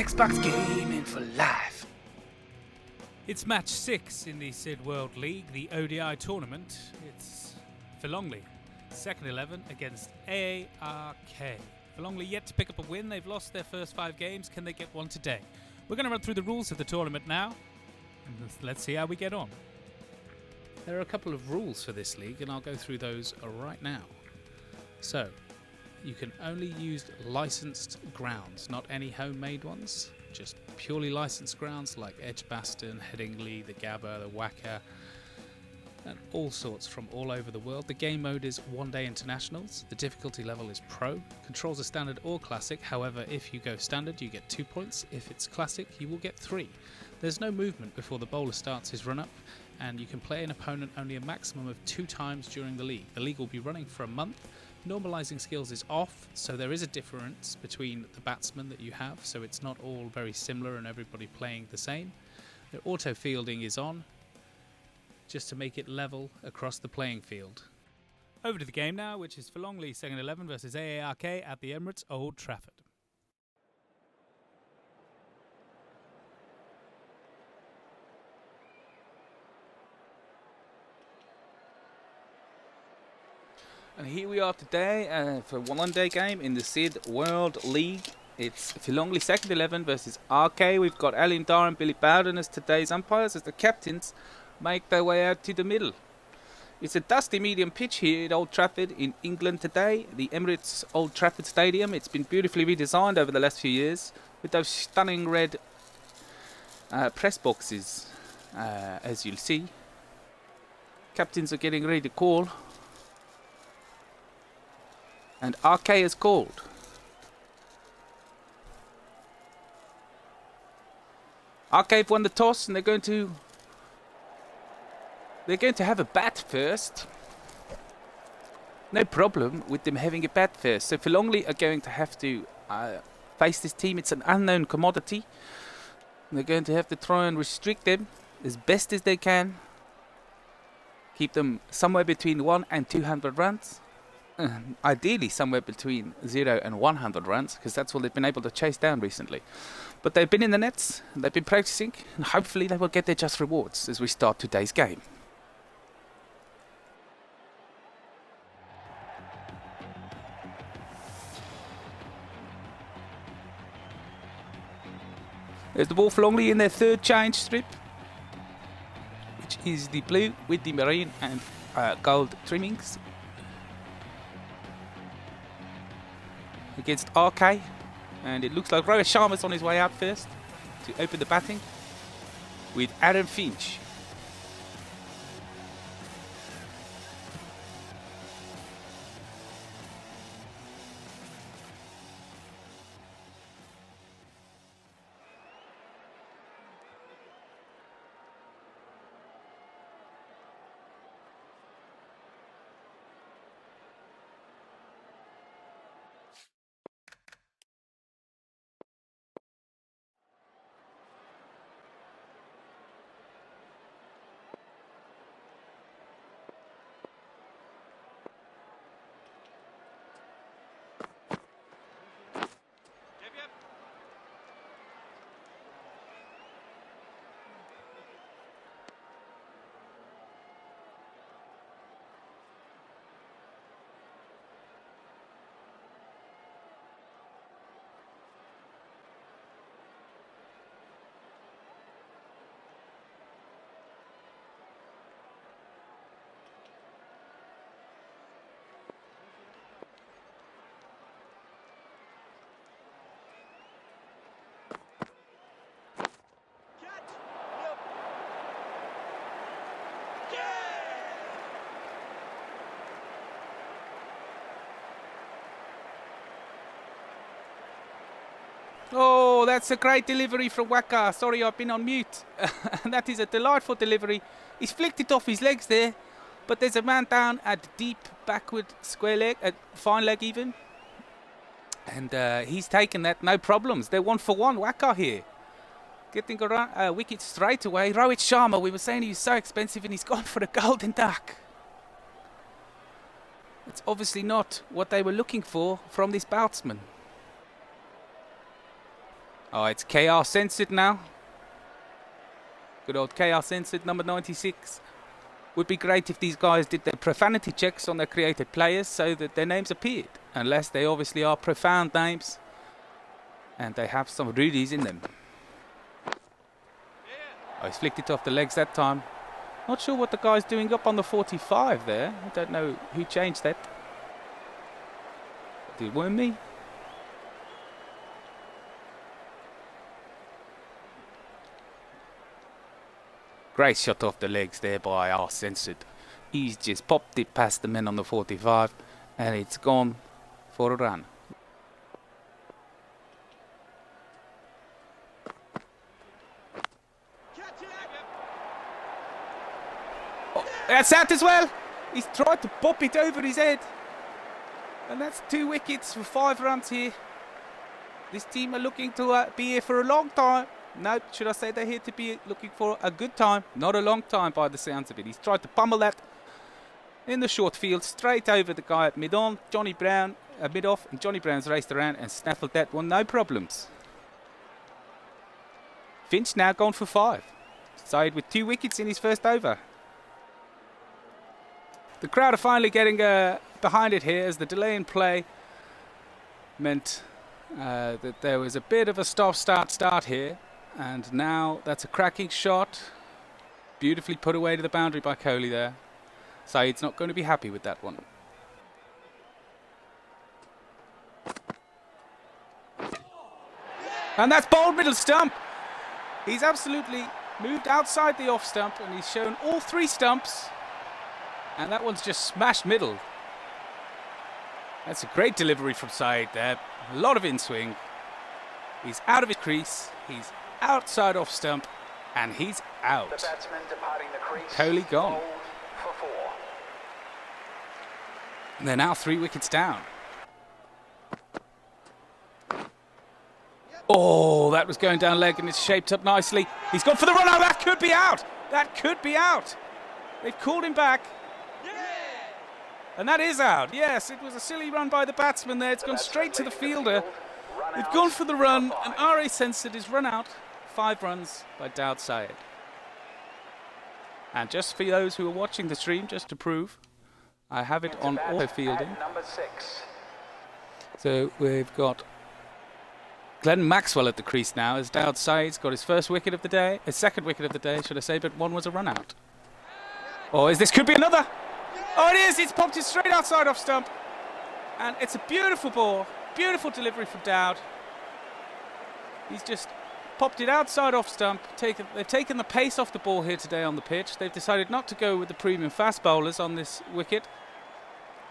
Xbox gaming for life. It's match 6 in the SID World League, the ODI tournament. It's Fillongley, second 11 against AARKAY. Fillongley yet to pick up a win. They've lost their first 5 games. Can they get one today? We're going to run through the rules of the tournament now, and let's see how we get on. There are a couple of rules for this league, and I'll go through those right now. So, you can only use licensed grounds, not any homemade ones. Just purely licensed grounds like Edgbaston, Headingley, the Gabba, the Wacker, and all sorts from all over the world. The game mode is one-day internationals. The difficulty level is pro. Controls are standard or classic. However, if you go standard, you get 2 points. If it's classic, you will get 3. There's no movement before the bowler starts his run-up, and you can play an opponent only a maximum of 2 times during the league. The league will be running for a month. Normalising skills is off, so there is a difference between the batsmen that you have, so it's not all very similar and everybody playing the same. The auto fielding is on, just to make it level across the playing field. Over to the game now, which is Fillongley second 11 versus AARKAY at the Emirates Old Trafford. And here we are today for a one-day game in the SID World League. It's Fillongley second 11 versus AARKAY. We've got Alan Dar and Billy Bowden as today's umpires as the captains make their way out to the middle. It's a dusty medium pitch here at Old Trafford in England today. The Emirates Old Trafford Stadium. It's been beautifully redesigned over the last few years with those stunning red press boxes, as you'll see. Captains are getting ready to call. And AARKAY is called. AARKAY have won the toss and they're going to have a bat first. No problem with them having a bat first. So Fillongley are going to have to face this team. It's an unknown commodity. They're going to have to try and restrict them as best as they can. Keep them somewhere between 1 and 200 runs. Ideally somewhere between 0 and 100 runs, because that's what they've been able to chase down recently. But they've been in the nets, they've been practicing, and hopefully they will get their just rewards as we start today's game. There's the ball Fillongley in their third change strip, which is the blue with the marine and gold trimmings. Against AARKAY, and it looks like Rohit Sharma's on his way out first to open the batting with Adam Finch. Oh, that's a great delivery from Wacker. Sorry, I've been on mute. That is a delightful delivery. He's flicked it off his legs there, but there's a man down at deep backward square leg, at fine leg even. And he's taken that, no problems. They're 1 for 1, Wacker here. Getting a wicket straight away. Rohit Sharma, we were saying he was so expensive and he's gone for a golden duck. It's obviously not what they were looking for from this batsman. Oh, it's KR censored now. Good old KR censored, number 96. Would be great if these guys did their profanity checks on their created players so that their names appeared. Unless they obviously are profound names and they have some rudies in them. Oh, he's flicked it off the legs that time. Not sure what the guy's doing up on the 45 there. I don't know who changed that. Did it worm me? Great shot off the legs there by our censored. He's just popped it past the men on the 45 and it's gone for a run. Oh, that's out as well. He's tried to pop it over his head. And that's 2 wickets for 5 runs here. This team are looking to be here for a long time. No, should I say they're here to be looking for a good time, not a long time by the sounds of it. He's tried to pummel that in the short field, straight over the guy at mid-on, Johnny Brown, mid-off, and Johnny Brown's raced around and snaffled that one, no problems. Finch now gone for 5. SID with 2 wickets in his first over. The crowd are finally getting behind it here as the delay in play meant that there was a bit of a stop-start here. And now that's a cracking shot. Beautifully put away to the boundary by Kohli there. Saeed's not going to be happy with that one. And that's bowled middle stump. He's absolutely moved outside the off stump and he's shown all 3 stumps. And that one's just smashed middle. That's a great delivery from Saeed there. A lot of in-swing. He's out of his crease. He's outside off stump, and he's out. The batsman departing the crease. Kohli gone. For 4. And they're now 3 wickets down. Oh, that was going down leg, and it's shaped up nicely. He's gone for the run. Oh, that could be out. That could be out. They've called him back. And that is out. Yes, it was a silly run by the batsman there. It's gone straight to the fielder. They've gone for the run, and RA censored is run out. 5 runs by Daud Saeed. And just for those who are watching the stream, just to prove, I have it on auto fielding. Number 6. So we've got Glenn Maxwell at the crease now as Daud Saeed's got his first wicket of the day, his second wicket of the day, should I say, but one was a run out. Oh, this could be another. Oh, it is. It's popped it straight outside off stump. And it's a beautiful ball. Beautiful delivery from Daud. He's just popped it outside off stump. They've taken the pace off the ball here today on the pitch. They've decided not to go with the premium fast bowlers on this wicket.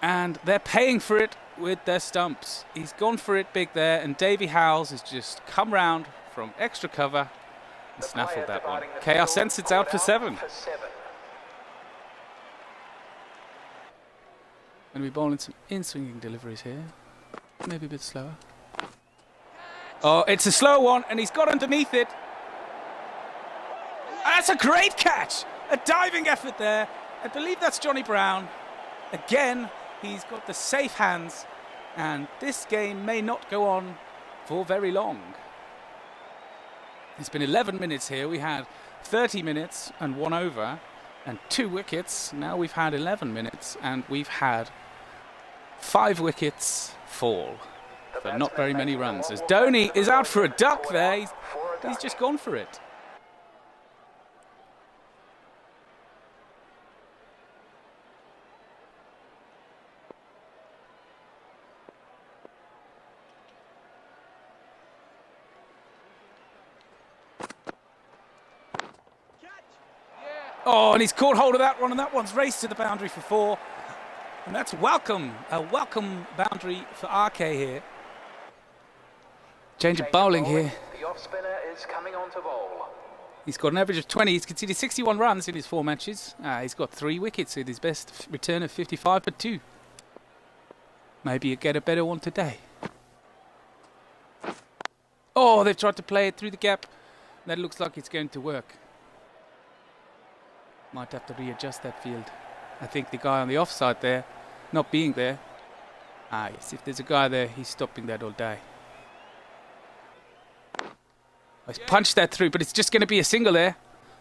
And they're paying for it with their stumps. He's gone for it big there. And Davy Howells has just come round from extra cover and snaffled that one. KR Censored's out for 7. Going to be bowling some in-swinging deliveries here. Maybe a bit slower. Oh, it's a slow one, and he's got underneath it. And that's a great catch! A diving effort there. I believe that's Johnny Brown. Again, he's got the safe hands, and this game may not go on for very long. It's been 11 minutes here. We had 30 minutes and 1 over, and 2 wickets. Now we've had 11 minutes, and we've had 5 wickets fall. But not very many runs. As Dhoni is out for a duck there. He's just gone for it. Oh, and he's caught hold of that one, and that one's raced to the boundary for 4. And that's welcome. A welcome boundary for RK here. Change of bowling here. The off spinner is coming on to bowl. He's got an average of 20. He's conceded 61 runs in his 4 matches. He's got 3 wickets with his best return of 55 for 2. Maybe you get a better one today. Oh, they've tried to play it through the gap. That looks like it's going to work. Might have to readjust that field. I think the guy on the offside there, not being there. Yes, if there's a guy there, he's stopping that all day. He's punched that through, but it's just going to be a single there.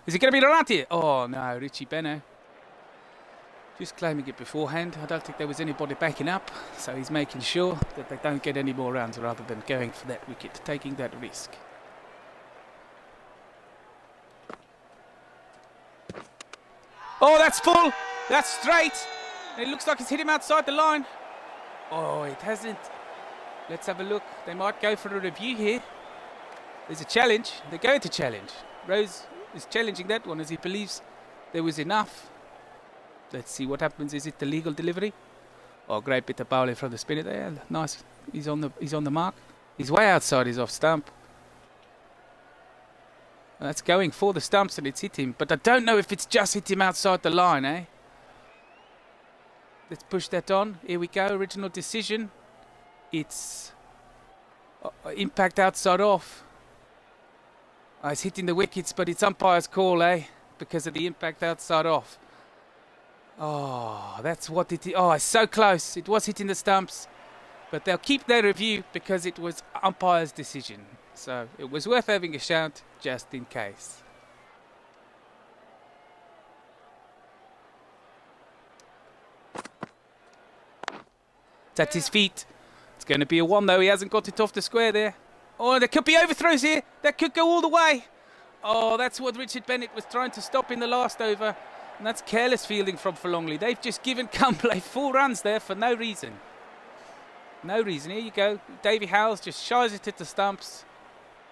Is it going to be Durante? Oh no, Richie Beno. Just claiming it beforehand. I don't think there was anybody backing up, so he's making sure that they don't get any more runs rather than going for that wicket, taking that risk. Oh, that's full. That's straight. And it looks like it's hit him outside the line. Oh, it hasn't. Let's have a look. They might go for a review here. There's a challenge. They're going to challenge. Rose is challenging that one as he believes there was enough. Let's see what happens. Is it the legal delivery? Oh, great bit of bowling from the spinner there. Nice. He's on the mark. He's way outside his off stump. That's going for the stumps and it's hit him. But I don't know if it's just hit him outside the line, eh? Let's push that on. Here we go. Original decision. It's impact outside off. Oh, it's hitting the wickets, but it's umpire's call, eh? Because of the impact outside off. Oh, that's what it is. Oh, it's so close. It was hitting the stumps. But they'll keep their review because it was umpire's decision. So it was worth having a shout just in case. It's at his feet. It's going to be a one though. He hasn't got it off the square there. Oh, there could be overthrows here. That could go all the way. Oh, that's what Richard Bennett was trying to stop in the last over. And that's careless fielding from Fillongley. They've just given Cumberland 4 runs there for no reason. No reason. Here you go. Davy Howells just shies it at the stumps.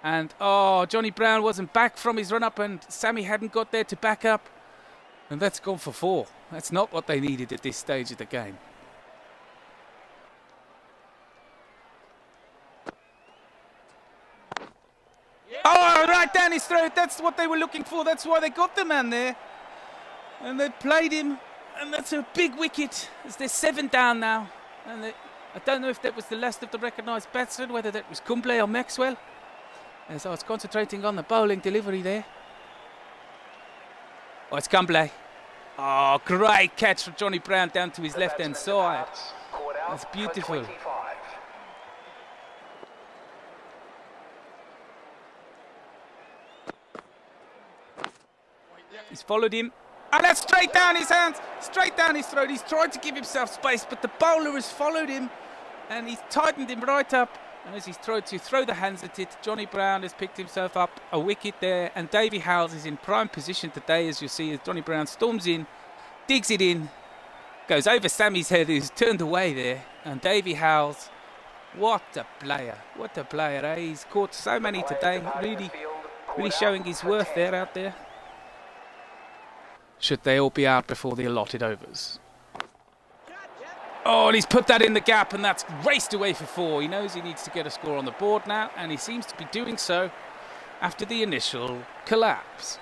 And, oh, Johnny Brown wasn't back from his run-up and Sammy hadn't got there to back up. And that's gone for 4. That's not what they needed at this stage of the game. Oh, right down his throat. That's what they were looking for. That's why they got the man there. And they played him. And that's a big wicket. As they're 7 down now. And I don't know if that was the last of the recognised batsmen, whether that was Cumberland or Maxwell. As I was concentrating on the bowling delivery there. Oh, it's Cumberland. Oh, great catch from Johnny Brown down to his left-hand side. That's beautiful. He's followed him. And that's straight down his hands, straight down his throat. He's tried to give himself space, but the bowler has followed him. And he's tightened him right up. And as he's tried to throw the hands at it, Johnny Brown has picked himself up a wicket there. And Davy Howells is in prime position today, as you see, as Johnny Brown storms in, digs it in, goes over Sammy's head, who's turned away there. And Davy Howells, what a player, eh? He's caught so many today, really showing his worth there out there. Should they all be out before the allotted overs. Oh, and he's put that in the gap, and that's raced away for 4. He knows he needs to get a score on the board now, and he seems to be doing so after the initial collapse.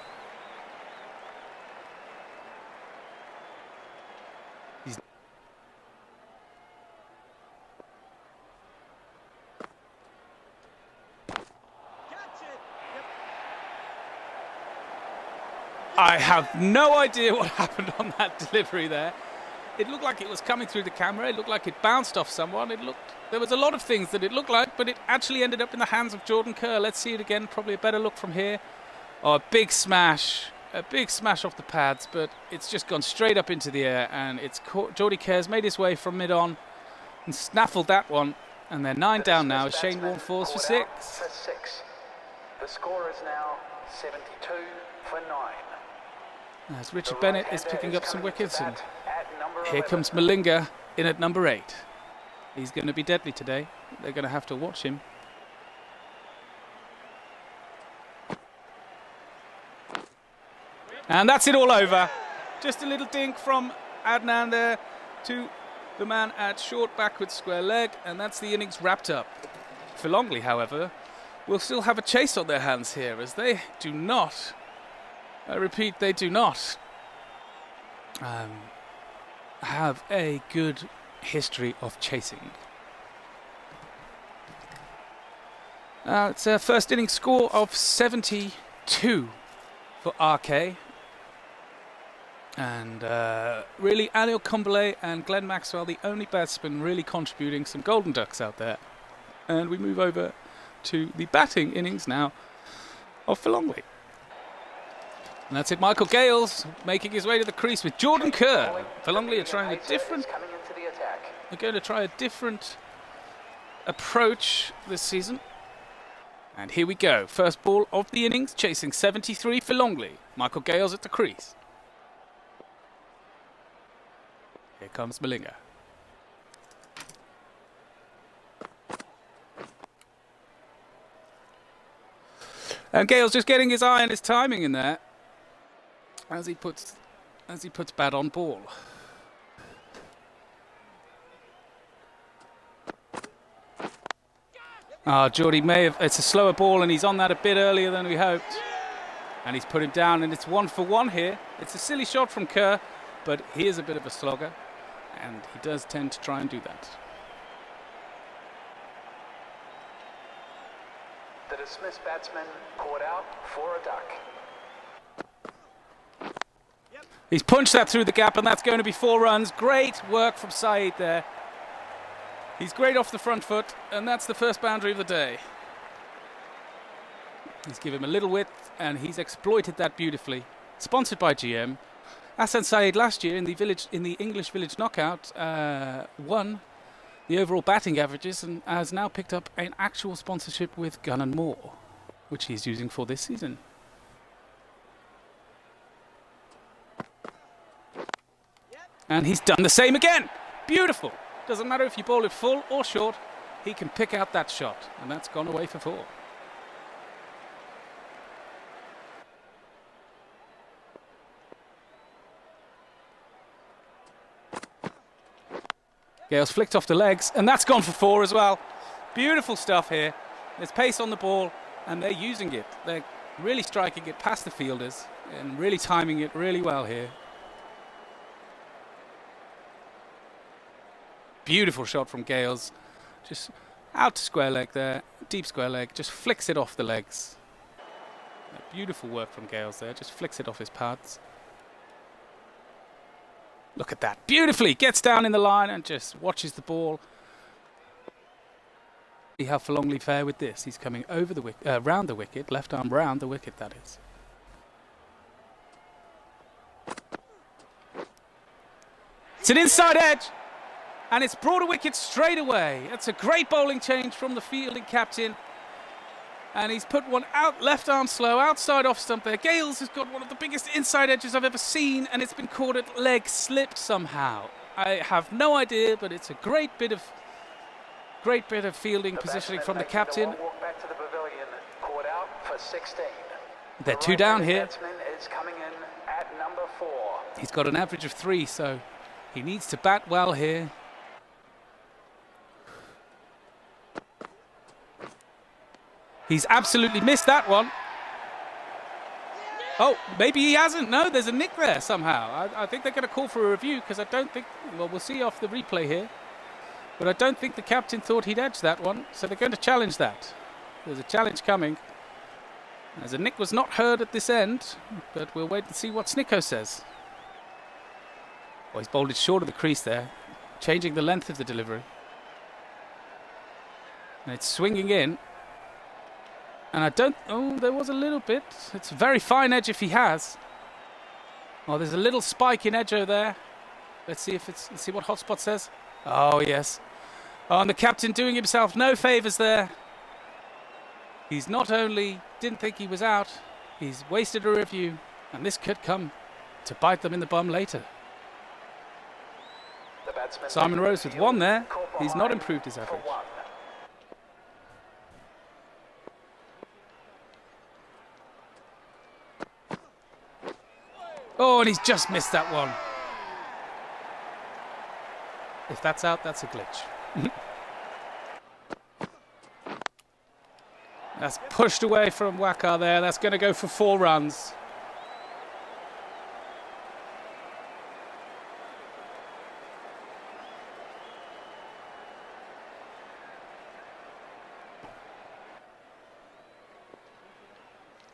I have no idea what happened on that delivery there. It looked like it was coming through the camera. It looked like it bounced off someone. There was a lot of things that it looked like, but it actually ended up in the hands of Jordan Kerr. Let's see it again. Probably a better look from here. Oh, a big smash off the pads, but it's just gone straight up into the air, and it's caught. Jordy Kerr's made his way from mid-on and snaffled that one, and they're 9 down now as Shane Warne falls for 6. The score is now 72 for 9. As Richard Bennett is picking up some wickets, and here comes Malinga in at number 8. He's going to be deadly today. They're going to have to watch him. And that's it all over. Just a little dink from Adnan there to the man at short backwards square leg, and that's the innings wrapped up. Fillongley, however, will still have a chase on their hands here, as they do not, I repeat, they do not have a good history of chasing. It's a first innings score of 72 for AARKAY. And really, Anil Kumble and Glenn Maxwell, the only batsmen really contributing some golden ducks out there. And we move over to the batting innings now. of Fillongley. And that's it, Michael Gales making his way to the crease with Jordan Kerr. Fillongley are trying a different... They're going to try a different approach this season. And here we go. First ball of the innings, chasing 73 Fillongley. Michael Gales at the crease. Here comes Malinga. And Gales just getting his eye and his timing in there as he puts bat on ball. Geordie may have... It's a slower ball and he's on that a bit earlier than we hoped. And he's put him down and it's 1 for 1 here. It's a silly shot from Kerr, but he is a bit of a slogger and he does tend to try and do that. The dismissed batsman caught out for a duck. He's punched that through the gap and that's going to be 4 runs. Great work from SID there. He's great off the front foot, and that's the first boundary of the day. He's given him a little width, and he's exploited that beautifully. Sponsored by GM. Hassan Saeed last year in the English Village Knockout won the overall batting averages and has now picked up an actual sponsorship with Gun & More, which he's using for this season. And he's done the same again. Beautiful. Doesn't matter if you bowl it full or short, he can pick out that shot. And that's gone away for 4. Gales flicked off the legs, and that's gone for 4 as well. Beautiful stuff here. There's pace on the ball, and they're using it. They're really striking it past the fielders and really timing it really well here. Beautiful shot from Gales. Just out to square leg there. Deep square leg. Just flicks it off the legs. Beautiful work from Gales there. Just flicks it off his pads. Look at that. Beautifully. Gets down in the line and just watches the ball. See how Fillongley fare with this. He's coming over the wicket, round the wicket. Left arm round the wicket, that is. It's an inside edge. And it's brought a wicket straight away. That's a great bowling change from the fielding captain. And he's put one out, left arm slow, outside off stump there. Gales has got one of the biggest inside edges I've ever seen, and it's been caught at leg slipped somehow. I have no idea, but it's a great bit of fielding positioning from the captain. Walk back to the pavilion, caught out for 16. They're 2 down here. Batsman is coming in at number 4. He's got an average of 3, so he needs to bat well here. He's absolutely missed that one. Oh, maybe he hasn't. No, there's a nick there somehow. I think they're going to call for a review because I don't think... Well, we'll see off the replay here. But I don't think the captain thought he'd edged that one. So they're going to challenge that. There's a challenge coming. As a nick was not heard at this end. But we'll wait and see what Snicko says. Well, he's bowled it short of the crease there. Changing the length of the delivery. And it's swinging in. And I don't... Oh, there was a little bit. It's a very fine edge if he has. Oh, there's a little spike in edger there. Let's see if it's... Let's see what Hotspot says. Oh, yes. Oh, and the captain doing himself no favours there. He's not only didn't think he was out, he's wasted a review. And this could come to bite them in the bum later. Simon Rose with 1 there. He's not improved his average. Oh, and he's just missed that one. If that's out, that's a glitch. That's pushed away from Wakar there. That's going to go for 4 runs.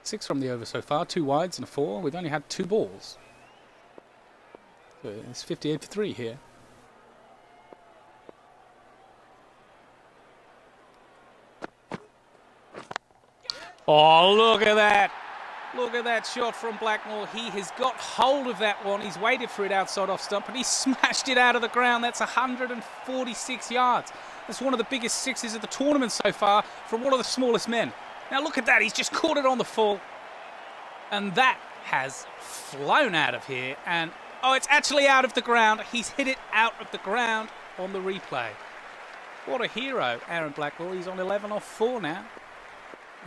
Six from the over so far, 2 wides and a 4. We've only had 2 balls. So it's 58 for 3 here. Oh, look at that. Look at that shot from Blackmore. He has got hold of that one. He's waited for it outside off stump, and he smashed it out of the ground. That's 146 yards. That's one of the biggest sixes of the tournament so far from one of the smallest men. Now look at that. He's just caught it on the full. And that has flown out of here. And, oh, it's actually out of the ground. He's hit it out of the ground on the replay. What a hero, Aaron Blackmore. He's on 11 off 4 now.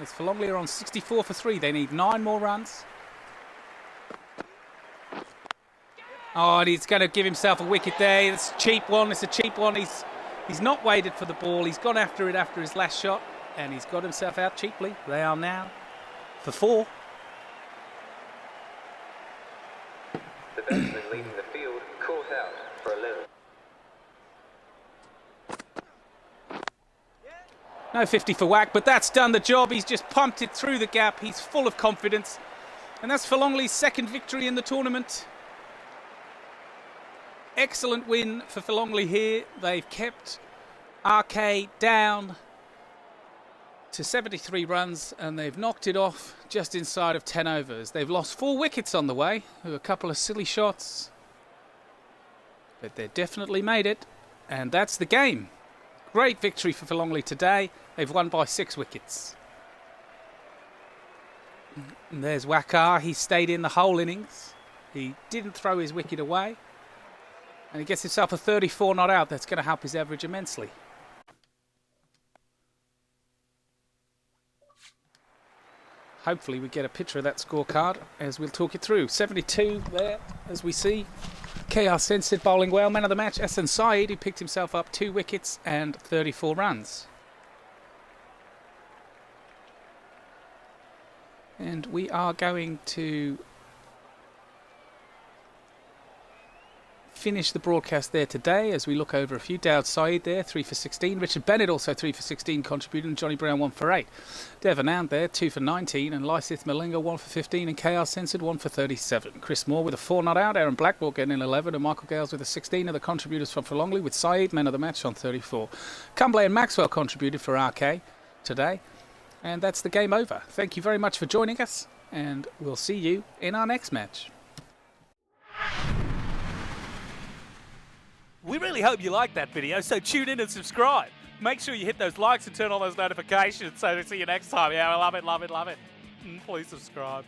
As Fillongley are on 64 for 3. They need 9 more runs. Oh, and he's going to give himself a wicket there. It's a cheap one. It's a cheap one. He's not waited for the ball. He's gone after it after his last shot. And he's got himself out cheaply. They are now for 4. The batsman leading the field caught out for 11. No 50 for whack, but that's done the job. He's just pumped it through the gap. He's full of confidence. And that's Fillongley's second victory in the tournament. Excellent win for Fillongley here. They've kept AARKAY down to 73 runs, and they've knocked it off just inside of 10 overs. They've lost 4 wickets on the way, a couple of silly shots. But they definitely made it, and that's the game. Great victory for Fillongley today. They've won by 6 wickets. And there's Wakar. He stayed in the whole innings. He didn't throw his wicket away. And he gets himself a 34 not out. That's going to help his average immensely. Hopefully we get a picture of that scorecard as we'll talk it through. 72 there, as we see. KR Censored bowling well. Man of the match, SID, who picked himself up 2 wickets and 34 runs. And we are going to finish the broadcast there today as we look over a few. Dowd Saeed there, 3 for 16. Richard Bennett also 3 for 16 contributed, and Johnny Brown 1 for 8. Devon Ant there, 2 for 19, and Lysith Malinga 1 for 15, and KR Censored 1 for 37. Chris Moore with a 4 not out, Aaron Blackmore getting an 11, and Michael Gales with a 16 are the contributors from Fillongley, with Saeed, man of the match, on 34. Cumbley and Maxwell contributed for AARKAY today, and that's the game over. Thank you very much for joining us, and we'll see you in our next match. We really hope you liked that video, so tune in and subscribe. Make sure you hit those likes and turn on those notifications so to see you next time. Yeah, I love it, love it, love it. Please subscribe.